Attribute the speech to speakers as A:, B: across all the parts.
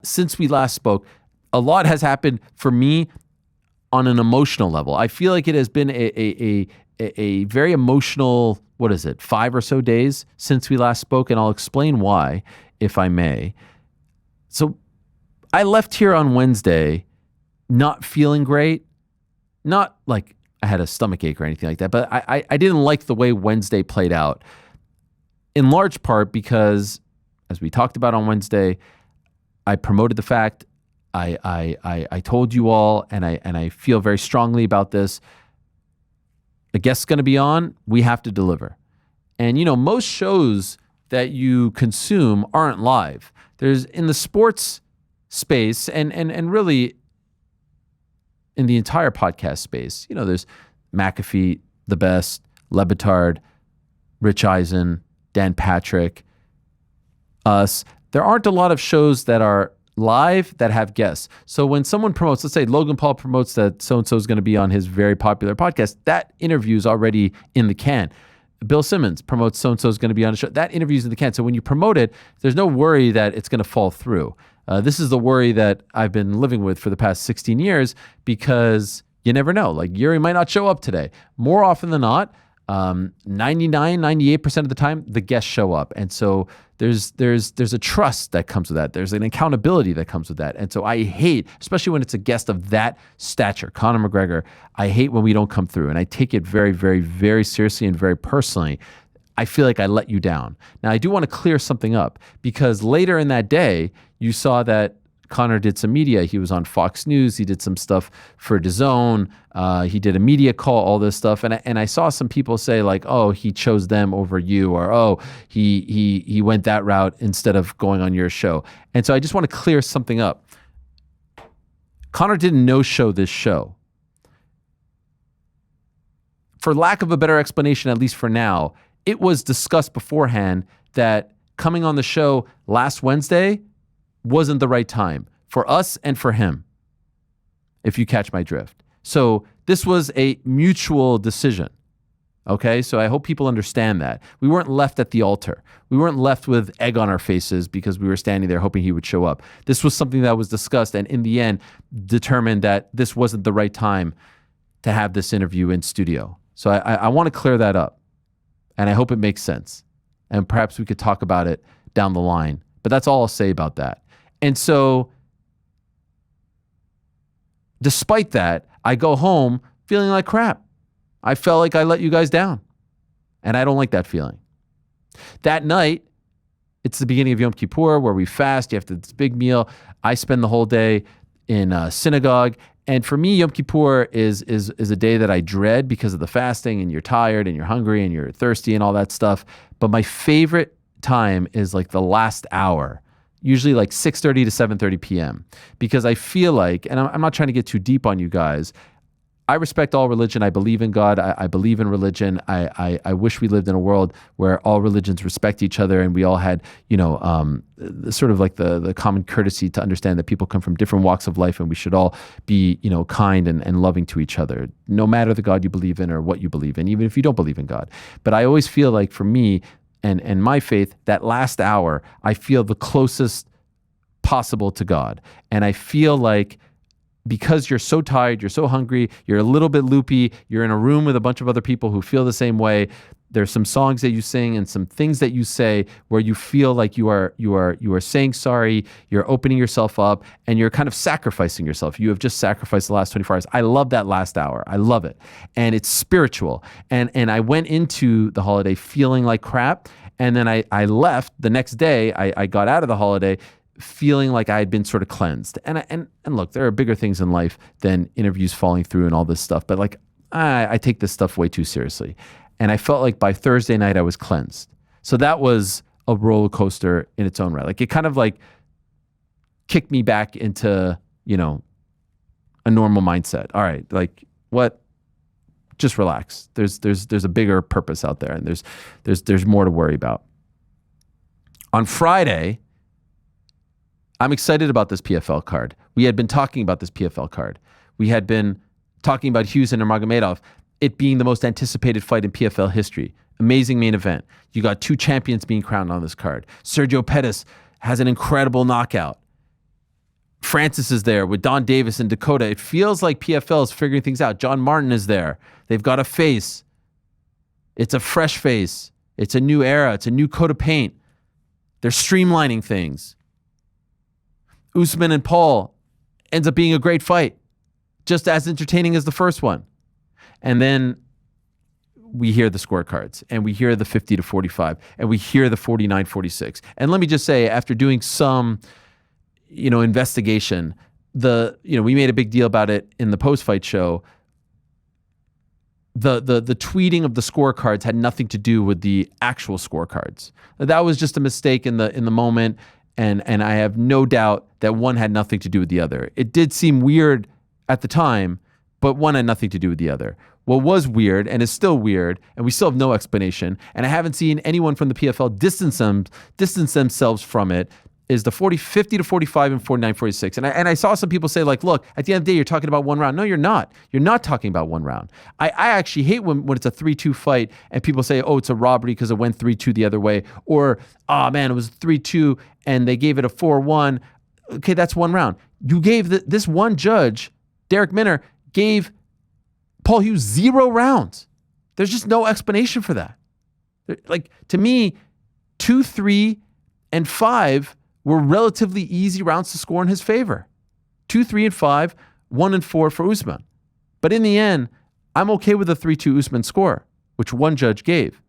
A: since we last spoke, a lot has happened for me on an emotional level. I feel like it has been a very emotional, 5 or so days since we last spoke, and I'll explain why, if I may. So I left here on Wednesday not feeling great, not like I had a stomach ache or anything like that, but I didn't like the way Wednesday played out, in large part because, as we talked about on Wednesday, I promoted the fact, I told you all, and I feel very strongly about this. A guest's going to be on, we have to deliver. And, most shows that you consume aren't live. There's, in the sports space, and really in the entire podcast space, there's McAfee, The Best, Lebitard, Rich Eisen, Dan Patrick, us. There aren't a lot of shows that are live that have guests. So when someone promotes, let's say Logan Paul promotes that so-and-so is going to be on his very popular podcast, that interview is already in the can. Bill Simmons promotes so-and-so is going to be on a show. That interview's in the can. So when you promote it, there's no worry that it's going to fall through. This is the worry that I've been living with for the past 16 years because you never know. Like Yuri might not show up today. More often than not, 98% of the time, the guests show up. And so there's a trust that comes with that. There's an accountability that comes with that. And so I hate, especially when it's a guest of that stature, Conor McGregor, I hate when we don't come through. And I take it very, very, very seriously and very personally. I feel like I let you down. Now, I do want to clear something up because later in that day, you saw that Conor did some media. He was on Fox News. He did some stuff for DAZN. He did a media call, all this stuff. And I saw some people say like, oh, he chose them over you, or oh, he went that route instead of going on your show. And so I just want to clear something up. Conor didn't no-show this show. For lack of a better explanation, at least for now, it was discussed beforehand that coming on the show last Wednesday wasn't the right time for us and for him, if you catch my drift. So this was a mutual decision. Okay, so I hope people understand that. We weren't left at the altar. We weren't left with egg on our faces because we were standing there hoping he would show up. This was something that was discussed and in the end determined that this wasn't the right time to have this interview in studio. So I want to clear that up. And I hope it makes sense. And perhaps we could talk about it down the line. But that's all I'll say about that. And so, despite that, I go home feeling like crap. I felt like I let you guys down. And I don't like that feeling. That night, it's the beginning of Yom Kippur where we fast. You have this big meal. I spend the whole day in a synagogue. And for me, Yom Kippur is a day that I dread because of the fasting, and you're tired and you're hungry and you're thirsty and all that stuff. But my favorite time is like the last hour, usually like 6:30 to 7:30 p.m. Because I feel like, and I'm not trying to get too deep on you guys, I respect all religion. I believe in God. I believe in religion. I wish we lived in a world where all religions respect each other and we all had, sort of like the common courtesy to understand that people come from different walks of life and we should all be, kind and loving to each other, no matter the God you believe in or what you believe in, even if you don't believe in God. But I always feel like for me and my faith, that last hour, I feel the closest possible to God. And I feel like because you're so tired, you're so hungry, you're a little bit loopy, you're in a room with a bunch of other people who feel the same way. There's some songs that you sing and some things that you say where you feel like you are saying sorry, you're opening yourself up, and you're kind of sacrificing yourself. You have just sacrificed the last 24 hours. I love that last hour. I love it. And it's spiritual. And I went into the holiday feeling like crap. And then I left the next day, I got out of the holiday feeling like I had been sort of cleansed. And look, there are bigger things in life than interviews falling through and all this stuff. But like, I take this stuff way too seriously. And I felt like by Thursday night, I was cleansed. So that was a roller coaster in its own right. Like it kind of like kicked me back into, a normal mindset. All right, like what? Just relax. There's a bigger purpose out there, and there's more to worry about. On Friday, I'm excited about this PFL card. We had been talking about this PFL card. We had been talking about Hughes and Nurmagomedov, it being the most anticipated fight in PFL history. Amazing main event. You got two champions being crowned on this card. Sergio Pettis has an incredible knockout. Francis is there with Don Davis and Dakota. It feels like PFL is figuring things out. John Martin is there. They've got a face. It's a fresh face. It's a new era. It's a new coat of paint. They're streamlining things. Usman and Paul ends up being a great fight, just as entertaining as the first one. And then we hear the scorecards, and we hear the 50-45, and we hear the 49-46. And let me just say, after doing some, investigation, we made a big deal about it in the post-fight show. The tweeting of the scorecards had nothing to do with the actual scorecards. That was just a mistake in the moment, and I have no doubt that one had nothing to do with the other. It did seem weird at the time, but one had nothing to do with the other. What was weird, and is still weird, and we still have no explanation, and I haven't seen anyone from the PFL distance themselves from it, is the 50-45 and 49-46. And I saw some people say, like, look, at the end of the day, you're talking about one round. No, you're not. You're not talking about one round. I actually hate when it's a 3-2 fight and people say, oh, it's a robbery because it went 3-2 the other way. Or, oh, man, it was 3-2 and they gave it a 4-1. Okay, that's one round. You gave this one judge, Derek Minner, gave Paul Hughes 0 rounds. There's just no explanation for that. Like, to me, 2, 3, and 5 were relatively easy rounds to score in his favor. 2, 3, and 5, 1 and 4 for Usman. But in the end, I'm okay with the 3-2 Usman score, which one judge gave.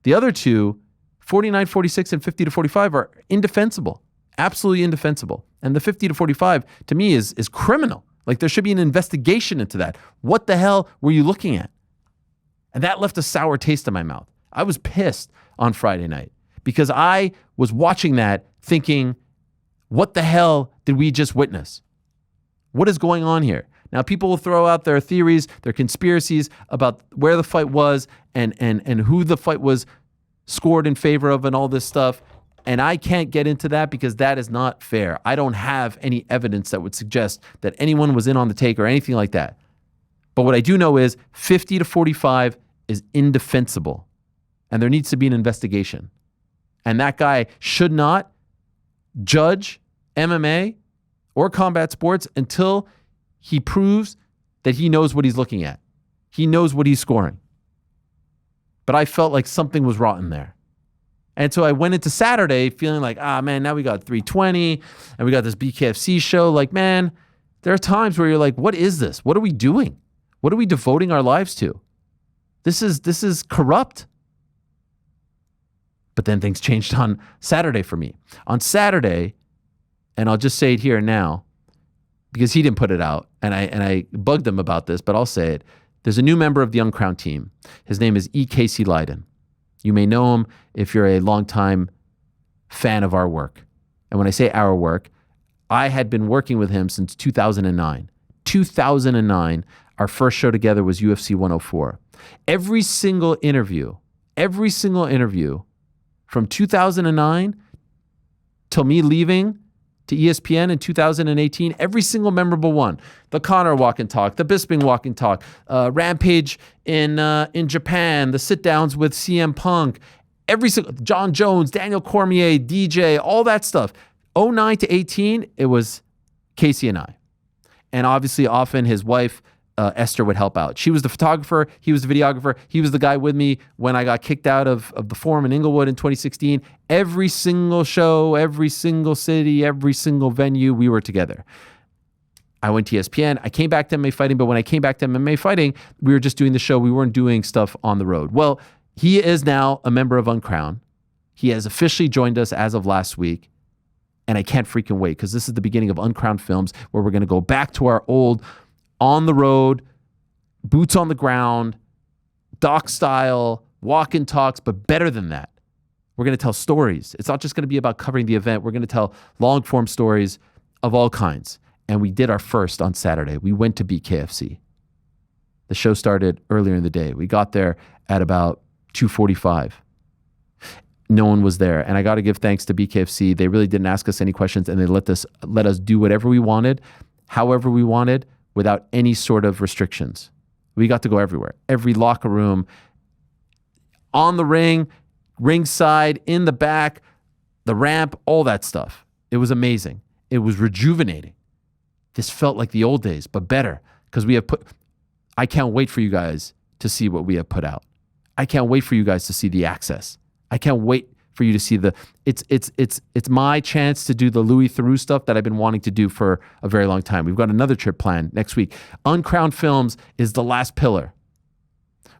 A: The other two, 49-46 and 50-45, are indefensible, absolutely indefensible. And the 50-45, to me, is criminal. Like, there should be an investigation into that. What the hell were you looking at? And that left a sour taste in my mouth. I was pissed on Friday night because I was watching that thinking, what the hell did we just witness? What is going on here? Now, people will throw out their theories, their conspiracies about where the fight was and who the fight was scored in favor of and all this stuff. And I can't get into that because that is not fair. I don't have any evidence that would suggest that anyone was in on the take or anything like that. But what I do know is 50-45 is indefensible. And there needs to be an investigation. And that guy should not judge MMA or combat sports until he proves that he knows what he's looking at. He knows what he's scoring. But I felt like something was rotten there. And so I went into Saturday feeling like, man, now we got 320 and we got this BKFC show. Like, man, there are times where you're like, what is this? What are we doing? What are we devoting our lives to? This is corrupt. But then things changed on Saturday for me. On Saturday, and I'll just say it here now, because he didn't put it out, and I bugged him about this, but I'll say it. There's a new member of the Uncrowned team. His name is E. Casey Leiden. You may know him if you're a longtime fan of our work. And when I say our work, I had been working with him since 2009. 2009, our first show together was UFC 104. Every single interview from 2009 till me leaving to ESPN in 2018, every single memorable one. The Conor walk and talk, the Bisping walk and talk, Rampage in Japan, the sit-downs with CM Punk, every single, John Jones, Daniel Cormier, DJ, all that stuff. 09 to 18, it was Casey and I. And obviously often his wife, Esther, would help out. She was the photographer. He was the videographer. He was the guy with me when I got kicked out of the Forum in Inglewood in 2016. Every single show, every single city, every single venue, we were together. I went to ESPN. I came back to MMA Fighting, but when I came back to MMA Fighting, we were just doing the show. We weren't doing stuff on the road. Well, he is now a member of Uncrowned. He has officially joined us as of last week. And I can't freaking wait because this is the beginning of Uncrowned Films, where we're going to go back to our old on the road, boots on the ground, doc style, walk and talks, but better than that. We're going to tell stories. It's not just going to be about covering the event. We're going to tell long form stories of all kinds. And we did our first on Saturday. We went to BKFC. The show started earlier in the day. We got there at about 2:45. No one was there. And I got to give thanks to BKFC. They really didn't ask us any questions, and they let us do whatever we wanted, however we wanted, without any sort of restrictions. We got to go everywhere. Every locker room, on the ring, ringside, in the back, the ramp, all that stuff. It was amazing. It was rejuvenating. This felt like the old days, but better because I can't wait for you guys to see what we have put out. I can't wait for you guys to see the access. I can't wait for you to see it's my chance to do the Louis Theroux stuff that I've been wanting to do for a very long time. We've got another trip planned next week. Uncrowned Films is the last pillar.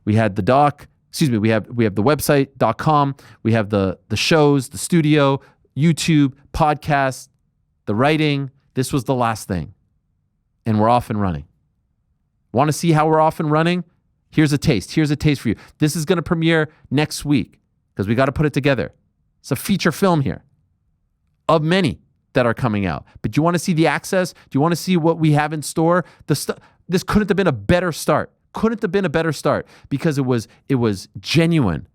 A: We had the doc, we have the website.com, we have the shows, the studio, YouTube, podcast, the writing. This was the last thing. And we're off and running. Want to see how we're off and running? Here's a taste. Here's a taste for you. This is going to premiere next week because we got to put it together. It's a feature film here of many that are coming out. But do you want to see the access? Do you want to see what we have in store? This couldn't have been a better start. Couldn't have been a better start because it was genuine.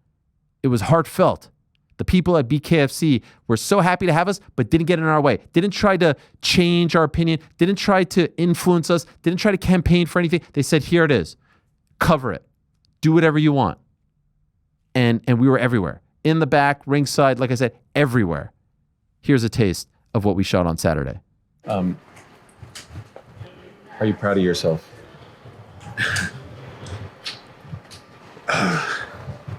A: It was heartfelt. The people at BKFC were so happy to have us, but didn't get in our way. Didn't try to change our opinion. Didn't try to influence us. Didn't try to campaign for anything. They said, here it is. Cover it. Do whatever you want. And we were everywhere. In the back, ringside, like I said, everywhere. Here's a taste of what we shot on Saturday. Are you proud of yourself?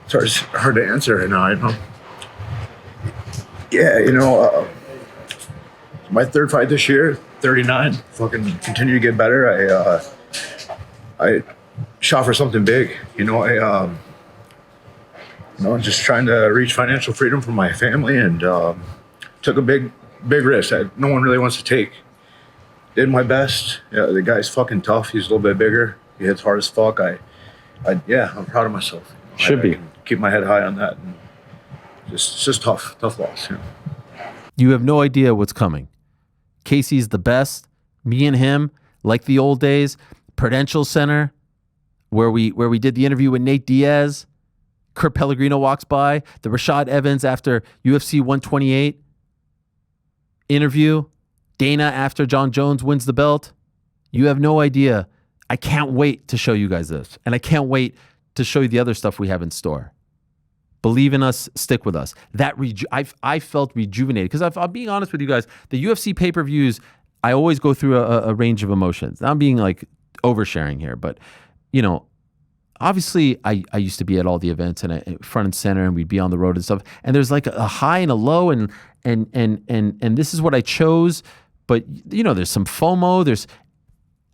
B: It's hard to answer right now. My third fight this year, 39. Fucking continue to get better. I shot for something big. Just trying to reach financial freedom for my family, and took a big risk that no one really wants to take. Did my best. Yeah, the guy's fucking tough. He's a little bit bigger. He hits hard as fuck. I'm proud of myself.
A: Should be.
B: I can keep my head high on that. And it's just tough loss.
A: You have no idea what's coming. Casey's the best. Me and him, like the old days. Prudential Center, where we did the interview with Nate Diaz. Kurt Pellegrino walks by. The Rashad Evans after UFC 128 interview. Dana after John Jones wins the belt. You have no idea. I can't wait to show you guys this. And I can't wait to show you the other stuff we have in store. Believe in us. Stick with us. I felt rejuvenated because I'm being honest with you guys. The UFC pay-per-views, I always go through a range of emotions. I'm being like oversharing here, but obviously I used to be at all the events and front and center, and we'd be on the road and stuff. And there's like a high and a low, and this is what I chose. But there's some FOMO.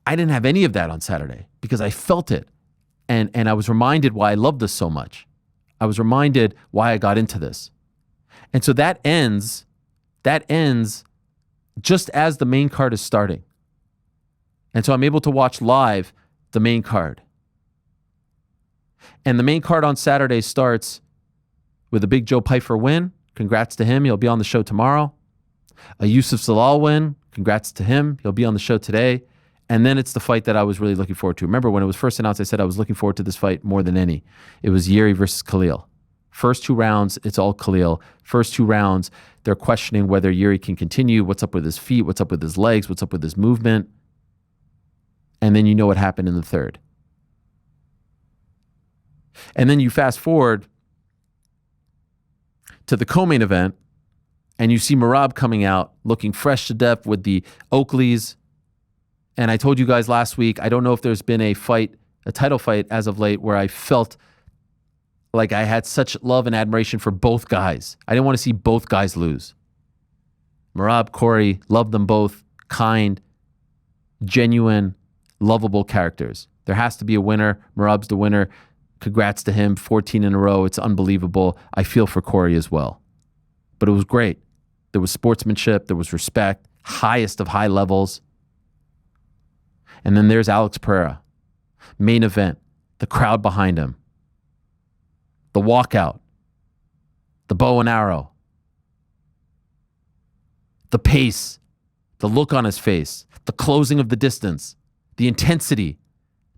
A: I didn't have any of that on Saturday because I felt it, and I was reminded why I love this so much. I was reminded why I got into this, and so that ends just as the main card is starting, and so I'm able to watch live the main card. And the main card on Saturday starts with a big Joe Pyfer win. Congrats to him. He'll be on the show tomorrow. A Yusuf Zalal win. Congrats to him. He'll be on the show today. And then it's the fight that I was really looking forward to. Remember, when it was first announced, I said I was looking forward to this fight more than any. It was Yuri versus Khalil. First 2 rounds, it's all Khalil. First 2 rounds, they're questioning whether Yuri can continue. What's up with his feet? What's up with his legs? What's up with his movement? And then you know what happened in the third. And then you fast forward to the co-main event, and you see Merab coming out looking fresh to death with the Oakleys. And I told you guys last week, I don't know if there's been a title fight as of late where I felt like I had such love and admiration for both guys. I didn't want to see both guys lose. Merab, Corey, loved them both. Kind, genuine, lovable characters. There has to be a winner. Merab's the winner. Congrats to him, 14 in a row. It's unbelievable. I feel for Corey as well. But it was great. There was sportsmanship. There was respect. Highest of high levels. And then there's Alex Pereira. Main event. The crowd behind him. The walkout. The bow and arrow. The pace. The look on his face. The closing of the distance. The intensity.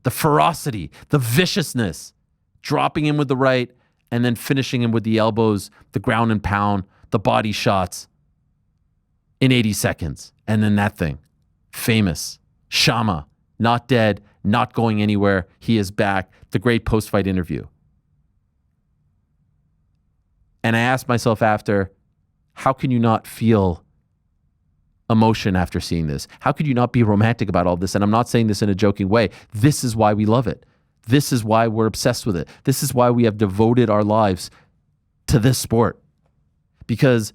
A: The ferocity. The viciousness. Dropping him with the right and then finishing him with the elbows, the ground and pound, the body shots in 80 seconds. And then that thing. Famous. Shama. Not dead. Not going anywhere. He is back. The great post-fight interview. And I asked myself after, how can you not feel emotion after seeing this? How could you not be romantic about all this? And I'm not saying this in a joking way. This is why we love it. This is why we're obsessed with it. This is why we have devoted our lives to this sport. Because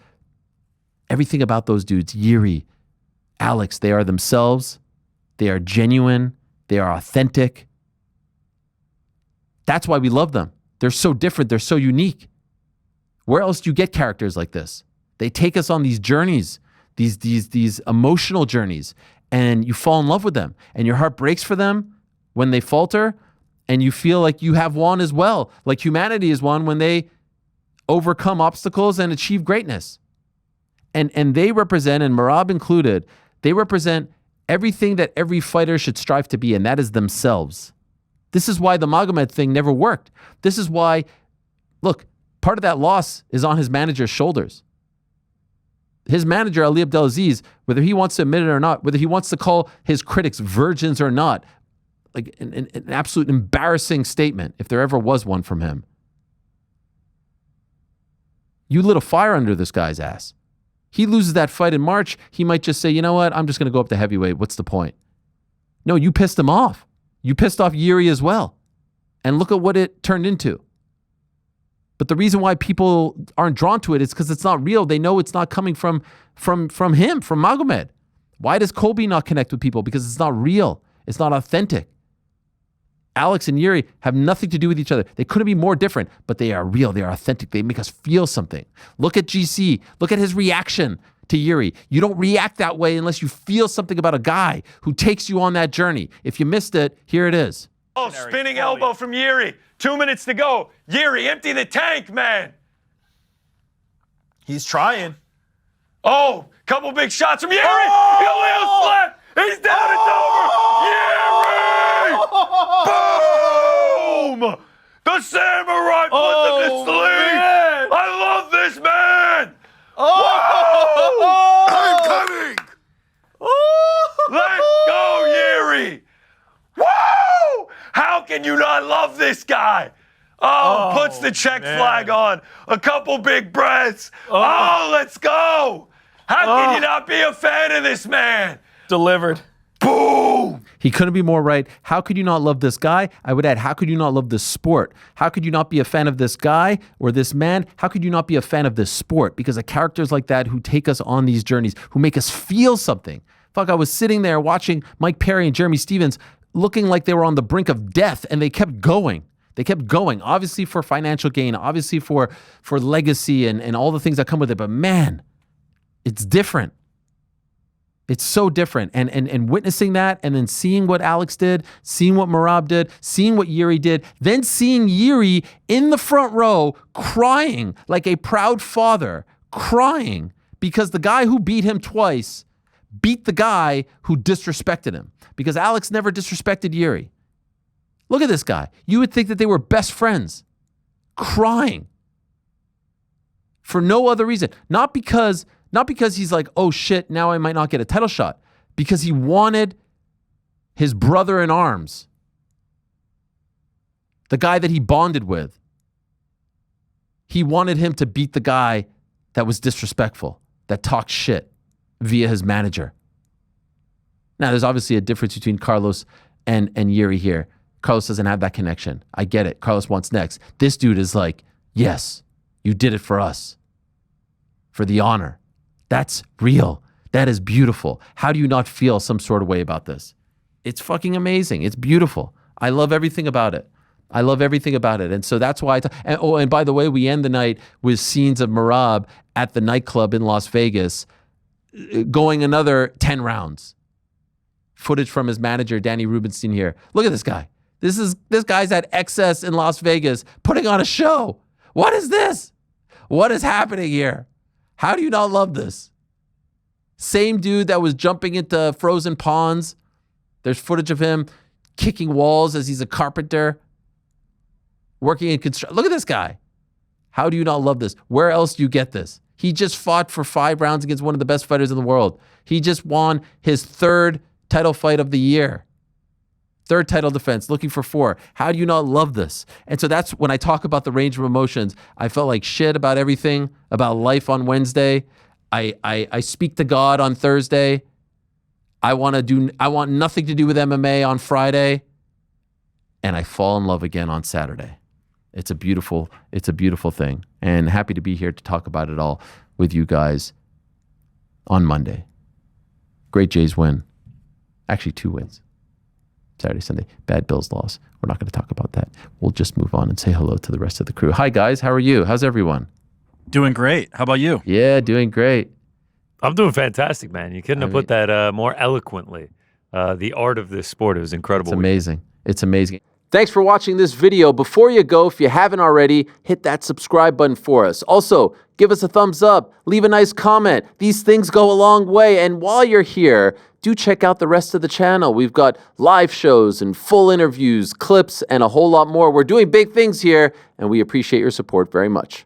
A: everything about those dudes, Yuri, Alex, they are themselves. They are genuine. They are authentic. That's why we love them. They're so different. They're so unique. Where else do you get characters like this? They take us on these journeys, these emotional journeys, and you fall in love with them, and your heart breaks for them when they falter, and you feel like you have won as well, like humanity has won when they overcome obstacles and achieve greatness. And they represent, and Merab included, they represent everything that every fighter should strive to be, and that is themselves. This is why the Magomed thing never worked. This is why, look, part of that loss is on his manager's shoulders. His manager, Ali Abdelaziz, whether he wants to admit it or not, whether he wants to call his critics virgins or not, like an absolute embarrassing statement, if there ever was one from him. You lit a fire under this guy's ass. He loses that fight in March, he might just say, you know what, I'm just going to go up to heavyweight. What's the point? No, you pissed him off. You pissed off Yuri as well. And look at what it turned into. But the reason why people aren't drawn to it is because it's not real. They know it's not coming from him, from Magomed. Why does Colby not connect with people? Because it's not real. It's not authentic. Alex and Yuri have nothing to do with each other. They couldn't be more different, but they are real. They are authentic. They make us feel something. Look at GC. Look at his reaction to Yuri. You don't react that way unless you feel something about a guy who takes you on that journey. If you missed it, here it is.
C: Oh, spinning elbow from Yuri. 2 minutes to go. Yuri, empty the tank, man.
D: He's trying.
C: Oh, couple big shots from Yuri. Oh! Slap. He's down. It's over. Yuri! Boom! The samurai puts him to sleep. Man. I love this man.
D: Oh!
C: I'm coming. Let's go, Yuri. Woo! How can you not love this guy? Oh, puts the check flag on. A couple big breaths. Oh, let's go. How can you not be a fan of this man?
D: Delivered.
C: Boom!
A: He couldn't be more right. How could you not love this guy? I would add, how could you not love this sport? How could you not be a fan of this guy or this man? How could you not be a fan of this sport? Because of characters like that who take us on these journeys, who make us feel something. Fuck, I was sitting there watching Mike Perry and Jeremy Stevens looking like they were on the brink of death, and they kept going. They kept going, obviously for financial gain, obviously for legacy and all the things that come with it. But man, it's different. It's so different. And witnessing that and then seeing what Alex did, seeing what Merab did, seeing what Yuri did, then seeing Yuri in the front row crying like a proud father, crying because the guy who beat him twice beat the guy who disrespected him. Because Alex never disrespected Yuri. Look at this guy. You would think that they were best friends, crying for no other reason. Not because he's like, oh shit, now I might not get a title shot. Because he wanted his brother in arms, the guy that he bonded with. He wanted him to beat the guy that was disrespectful, that talked shit via his manager. Now, there's obviously a difference between Carlos and Yuri here. Carlos doesn't have that connection. I get it. Carlos wants next. This dude is like, yes, you did it for us. For the honor. That's real. That is beautiful. How do you not feel some sort of way about this? It's fucking amazing. It's beautiful. I love everything about it. I love everything about it. And so that's why and by the way, we end the night with scenes of Merab at the nightclub in Las Vegas going another 10 rounds. Footage from his manager, Danny Rubenstein here. Look at this guy. This guy's at XS in Las Vegas putting on a show. What is this? What is happening here? How do you not love this? Same dude that was jumping into frozen ponds. There's footage of him kicking walls as he's a carpenter, working in construction. Look at this guy. How do you not love this? Where else do you get this? He just fought for 5 rounds against one of the best fighters in the world. He just won his 3rd title fight of the year. 3rd title defense, looking for 4. How do you not love this? And so that's when I talk about the range of emotions. I felt like shit about everything, about life on Wednesday. I speak to God on Thursday. I want nothing to do with MMA on Friday, and I fall in love again on Saturday. It's a beautiful thing, and happy to be here to talk about it all with you guys on Monday. Great Jays win. Actually, 2 wins. Saturday, Sunday. Bad Bills loss. We're not going to talk about that. We'll just move on and say hello to the rest of the crew. Hi, guys. How are you? How's everyone?
D: Doing great. How about you?
A: Yeah, doing great.
C: I'm doing fantastic, man. You couldn't have put that more eloquently. The art of this sport is incredible.
A: It's amazing. It's amazing. Thanks for watching this video. Before you go, if you haven't already, hit that subscribe button for us. Also, give us a thumbs up. Leave a nice comment. These things go a long way. And while you're here, do check out the rest of the channel. We've got live shows and full interviews, clips, and a whole lot more. We're doing big things here, and we appreciate your support very much.